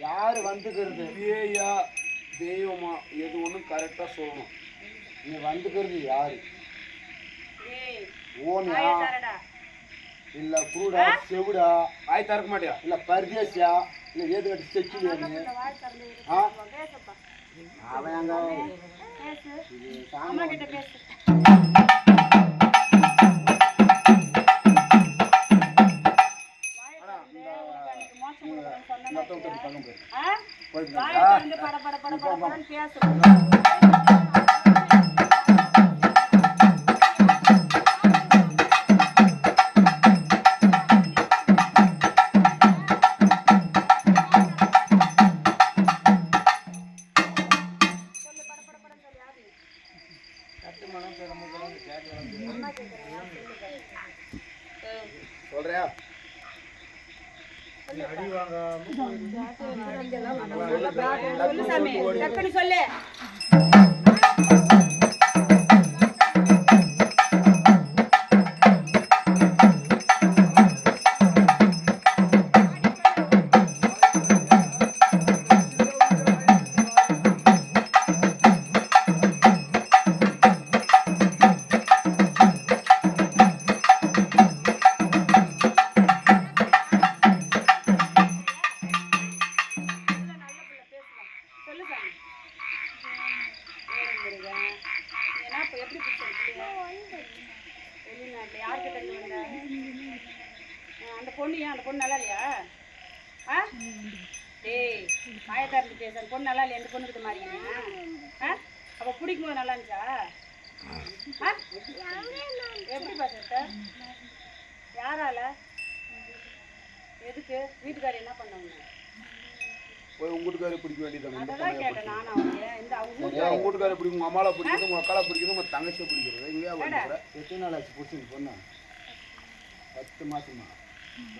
யாரு வந்துக்கிறது ஏயா தெய்வமா எது ஒன்றும் கரெக்டாக சொல்லணும். நீ வந்துக்கிறது யாரு? ஓனியா இல்லை குருடா செவிடா? ஆய் திறக்க மாட்டியா? இல்லை பரதேசியா? இல்லை ஏது கட்டி செக்கிலியா நீ? அவன் அங்கே சொல்றியா? சொல்லு. அந்த பொண்ணு ஏன் அந்த பொண்ணு நல்லா இல்லையா? டேய் மாயத்தாரத்து பேச அந்த பொண்ணு நல்லா இல்லையா? அந்த பொண்ணு கிட்ட மாறிங்க. அப்போ பிடிக்கும்போது நல்லா இருந்துச்சா? எப்படி பாசத்த? யாரால? எதுக்கு? வீட்டுக்காரர் என்ன பண்ணாங்க? போய் உங்க வீட்டுக்காரரை பிடிக்க வேண்டியது. அதான் கேட்டேன் நான். அவங்க இந்த அவங்க வீட்டுக்காரரை பிடிக்கும், உங்க அம்மாவை பிடிக்கிறது, உங்க அக்காவை பிடிக்கிறது, உங்க தங்கச்சியை பிடிக்கிறது. இங்கே எத்தனை நாள் ஆச்சு பிடிச்சி பொண்ணு? 10 மாசமா.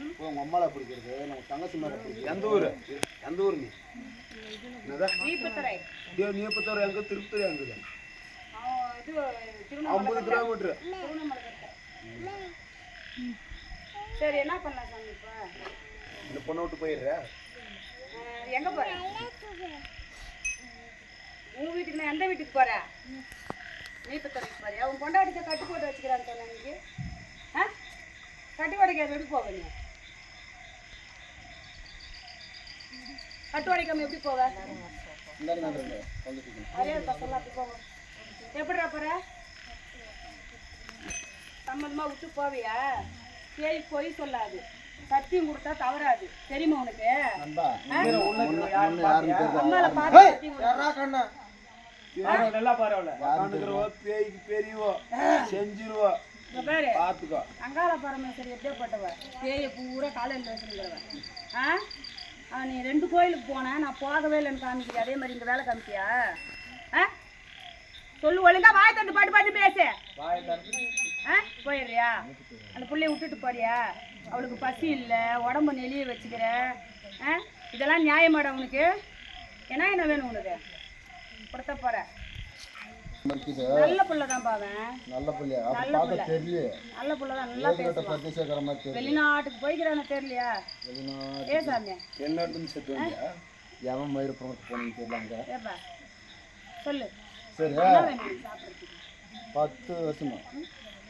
இப்போ உங்க அம்மாவை பிடிக்கிறது, நம்ம தங்கச்சி மேலே பிடிக்கிறது. எந்த ஊர்? எந்த ஊர் நீ? நீப்பத்தூர் எங்க? திருப்பத்தூர் எங்குது? 50 கிலோமீட்டர். சரி என்ன பண்ணலாம் சாமி? இப்போ இந்த பொண்ணை விட்டு போயிடுற? எங்க போற? உன் வீட்டுக்கு நான் எந்த வீட்டுக்கு போற? நீத்த துறைக்கு போறியா? உன் பொண்டாட்டிக்க கட்டு போட்டு வச்சுக்கிறான்னு சொன்ன இன்னைக்கு. கட்டு உடைக்காத எப்படி போவ நீ? கட்டு உடைக்காம எப்படி போவ? அதே பசங்க அப்படி போவோம். எப்படிடா போற? சம்மந்தமா விட்டு போவியா? கேள்வி போய் சொல்லாது, சத்தியம் கொடுத்தா தவறாது. தெரியுமா உனக்கு? அம்மால பார்த்து பேய்க்கு பெரியவோ செஞ்சிருவோ பாரு. பாத்துக்கோ. அங்காள பரமேஸ்வரி எப்படிப்பட்டவ? பேய பூரா காலையில் வச்சுருக்கிறவ. நீ 2 கோயிலுக்கு போனேன், நான் போகவே இல்லைன்னு காமிக்கிறியா? அதே மாதிரி இந்த வேலை காமிக்கியா? சொல்லு, ஒழுங்கா வாயை தந்து பாட்டு பாட்டு பேசு. போயிடுறியா? அந்த பிள்ளைய விட்டுட்டு போறியா? அவளுக்கு பசி இல்லை, உடம்பு நெளிய வச்சுக்கிற. இதெல்லாம் நியாயமாடா உனக்கு? என்ன வேணும் உனக்கு? கொடுத்த போற நல்ல புள்ளதான் பாவன். நல்ல புள்ள, நல்ல புள்ளதான், நல்லா பேசுவான். வெளிநாட்டுக்கு போய்க்கிறான தெரியலையா? ஏ சாமி ஏப்பா சொல்லு. சரி, சாப்பிட்றதுக்கு 10 வருஷமா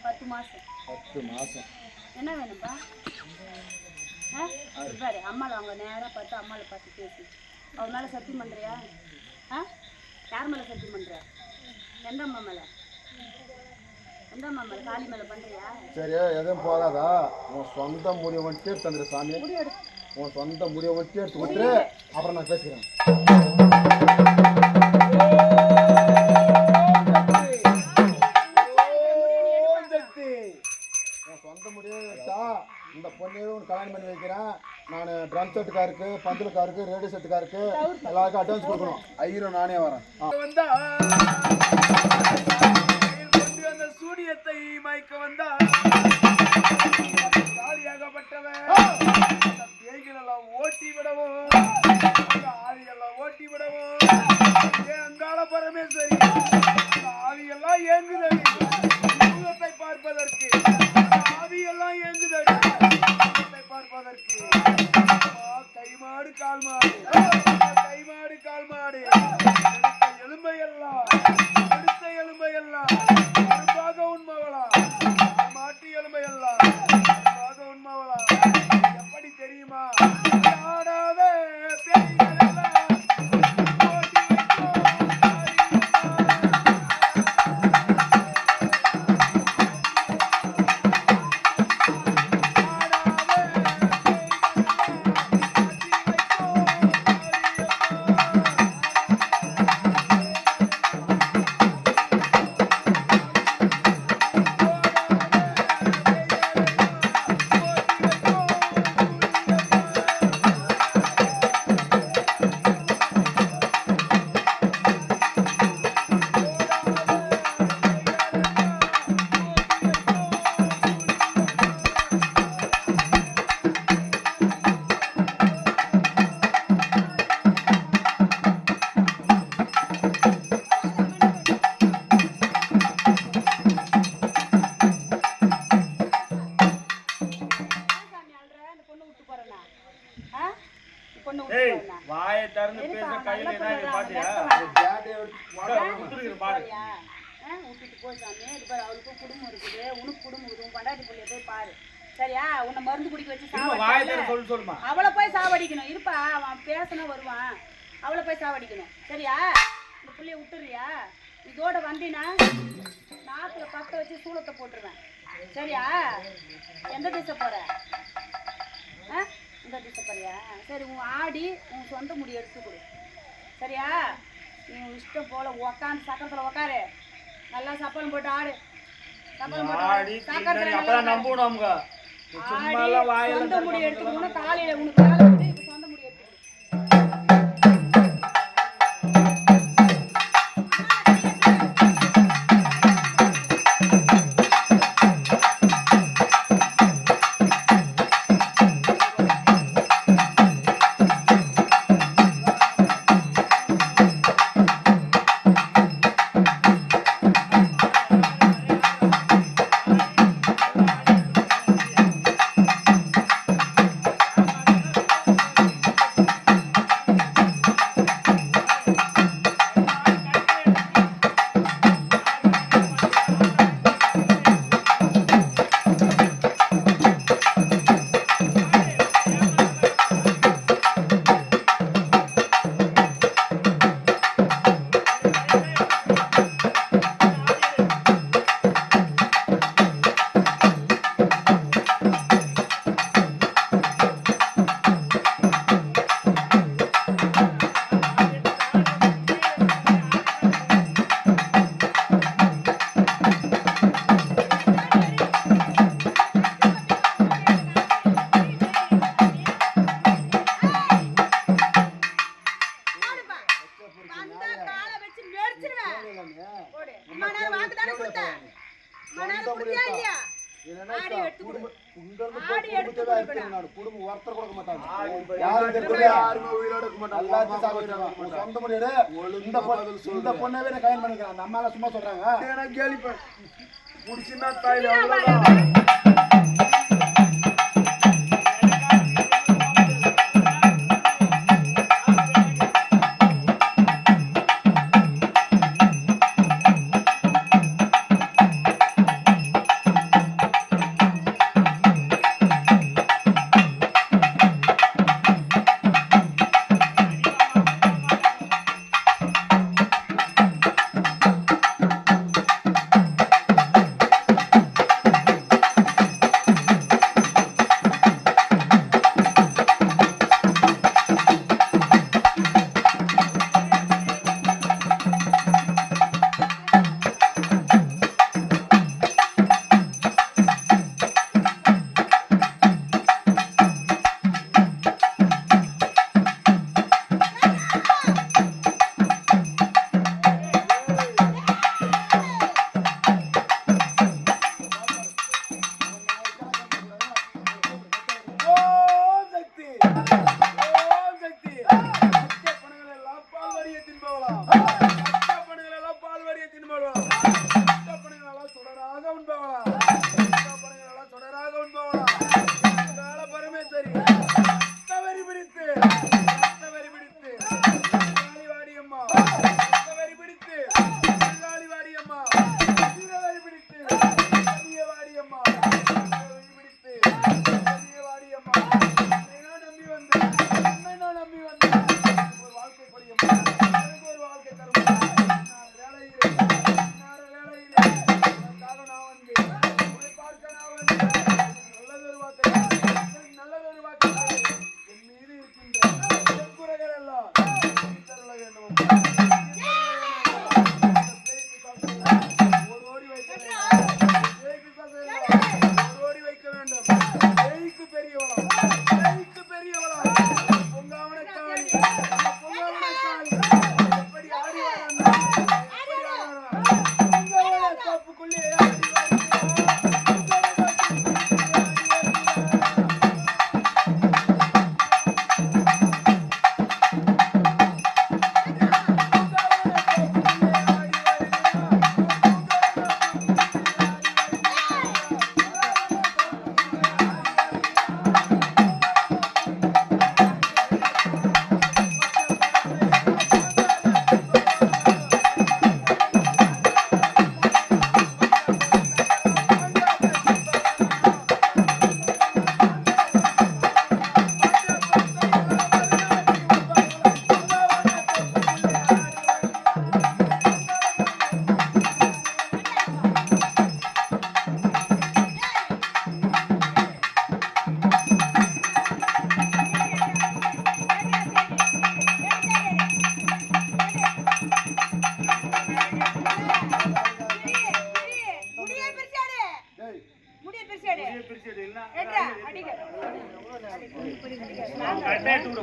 10 மாசம் 10 மாசம் என்ன வேணும்பா? பாரு, அம்மாவை அவங்க நேராக பார்த்து அம்மாவை பார்த்து பேசி. அவ மேலே சத்தியம் பண்ணுறியா? யார் மேலே சத்தியம் பண்ணுற? எந்த அம்மா மேலே? எந்த அம்மா மேலே? காளி மேலே பண்ணுறியா? சரி, எதுவும் போகாதா? உன் சொந்த முடிவை வந்துட்டு எடுத்து வந்துடு சாமி. உன் சொந்த முடிவை வந்துட்டு எடுத்து கொடுத்துரு, அப்புறம் நான் பேசுகிறேன். சொந்த முடிவு வச்சா இந்த பொண்ணையே ஒன்று கல்யாணம் பண்ணி வைக்கிறேன். நான் ட்ரம் செட்டுக்காருக்கு, பந்தலுக்காருக்கு, ரேடியோ செட்டுக்காருக்கு எல்லாருக்கும் அட்வான்ஸ் கொடுக்கணும். 1000 நானே வரேன். அந்த சூரியத்தை மயக்க வந்தா காலியாகப்பட்டவன் பேய்களெல்லாம் ஓட்டி விடவும், ஆவியெல்லாம் ஓட்டி விடவும். அங்காள பரமேஸ்வரி ஆவியெல்லாம் ஏங்குதடி சூரியத்தை பார்ப்பதற்கு. ஆவியெல்லாம் ஏங்குதடி சூரியத்தை பார்ப்பதற்கு. கைமாடு கால்மாடு, கைமாடு கால்மாடு, எலும்பையெல்லாம் அரும்பாக உண்மவளா, மாட்டு எலும்பையெல்லாம் அரும்பாக உண்மவளா. எப்படி தெரியுமா? ஆடாத பேய்களெல்லாம் ஓட்டி வாயை திறந்து பேச கையில என்ன பாத்தியா? விட்டுட்டு போய் சாமி. இது பாரு, அவளுக்கும் குடும்பம் இருக்குது, உனக்கு குடும்பம் இருக்குது. உன் பண்டாட்டி பிள்ளைய போய் பாரு. சரியா? உன்னை மருந்து குடிக்க வச்சு சாவடிக்கணும். அவளை போய் சாவடிக்கணும். இருப்பா, அவன் பேசினா வருவான். அவளை போய் சாவடிக்கணும். சரியா? இந்த பிள்ளைய விட்டுறியா? இதோட வண்டினா நாத்துல பத்த வச்சு சூளத்தை போட்டுருவேன். சரியா? எந்த திசை போற? இந்த திசை போறியா? சரி, உன் ஆடி உன் சொந்த முடி எடுத்து கொடு. சரியா? நீ இஷ்டம் போல உக்காந்து சக்கரத்துல உக்காரு. நல்லா சப்பலம் போட்டு ஆடு. சப்பலம் போட்டு சக்கரத்துல நம்புவோம். சொந்த முடி எடுத்துக்கணும். காலையில உனக்கு வேலை வந்து இப்ப சொந்த முடி எடுத்துக்கணும். போடு. அம்மா நான் வாக்கு தானே கொடுத்தேன். அம்மா நான் கொடுத்தியா இல்லையா? ஆடி எடுத்து கொடு. ஆடி எடுத்து கொடு. குடும்பம் ஒருத்தர் கொடுக்க மாட்டாங்க. யாருமே உயிரோட இருக்க மாட்டாங்க. எல்லாத்தையும் சாப்பிடுறாங்க. சொந்த முடியாது. இந்த பொண்ணவே நான் கல்யாணம் பண்ணிக்கிறேன். அந்த அம்மால சும்மா சொல்றாங்க. எனக்கு கேள்வி புடிச்சுன்னா தாயில அவ்வளவுதான்.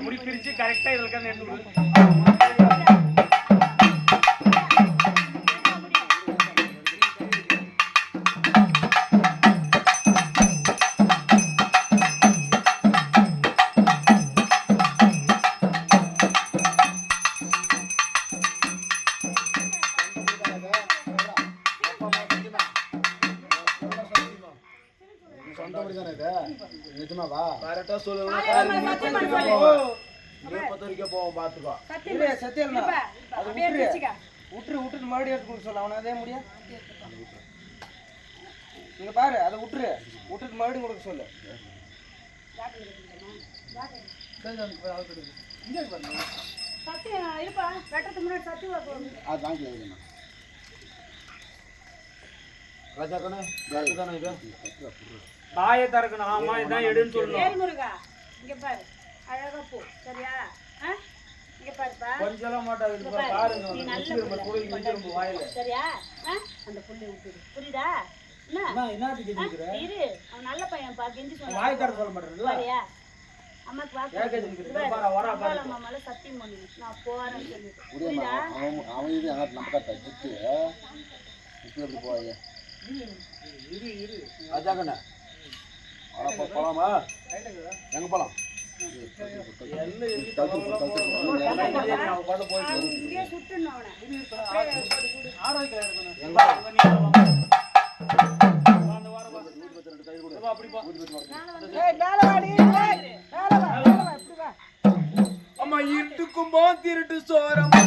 முடி பிரிச்சு கரெக்டா இதுல நிஜமாவா கரெக்டா சொல்லுங்க. போவோம் பாத்துக்கோ. சத்தியம் விட்டுட்டு மறுபடியும் எடுத்து சொல்ல அவனை அதே முடியும். நீங்க பாரு அதை விட்டுட்டு மறுபடியும் கொடுக்க சொல்லு. தாயை தரக்கணும். ஆமா இதான் எடுன்னு சொல்லணும். இங்க பாரு அழகா போ சரியா? இங்க பாருப்பா கொஞ்சம் மாட்டாது பாருங்க. சரியா? அந்த புள்ளை விட்டுடு புரியுதா? என்ன இரு அவன் நல்ல பையன் பா கெஞ்சி சொன்னா வாய் தர சொல்ல மாட்டேன். சரியா? அம்மாக்கு வாக்கு கேக்குது கொடு. இருக்குது. பாரு, வரா பாரு. அம்மா மேல சத்தியம் பண்ணு நான் போறேன்னு சொல்லிட்டு புரியுமா? அவன் இது அங்கே நம்ம கட்ட ஜித்து இப்போ எப்படி போவாங்க அதாங்கண்ணா போகலாமா எங்கே போகலாம் இங்கேயே சுட்டுணும் அவனை அம்மா இருட்டுக்கும்போ திருட்டு சோரமா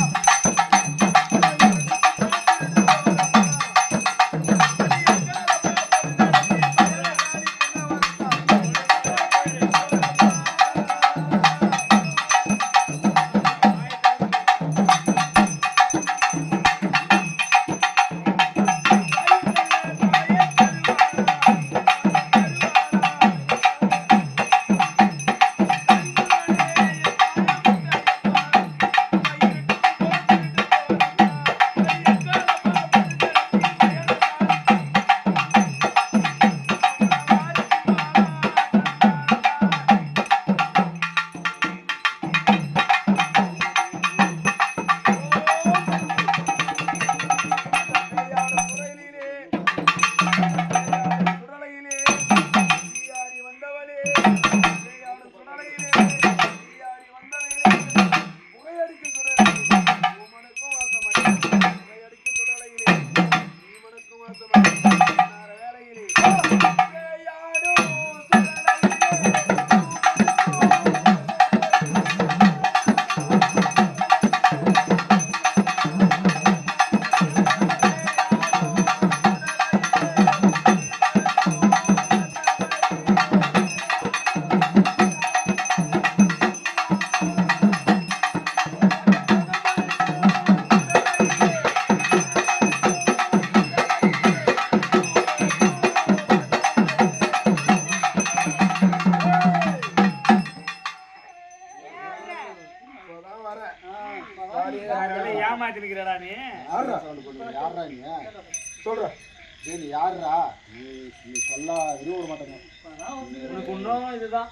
ஏமாத்திருக்கிறடா நீ. யாரா நீ சொல்ற நீ யாருடா நீ சொல்ல விரும்ப மாட்டேங்க உனக்கு இன்னும் இதுதான்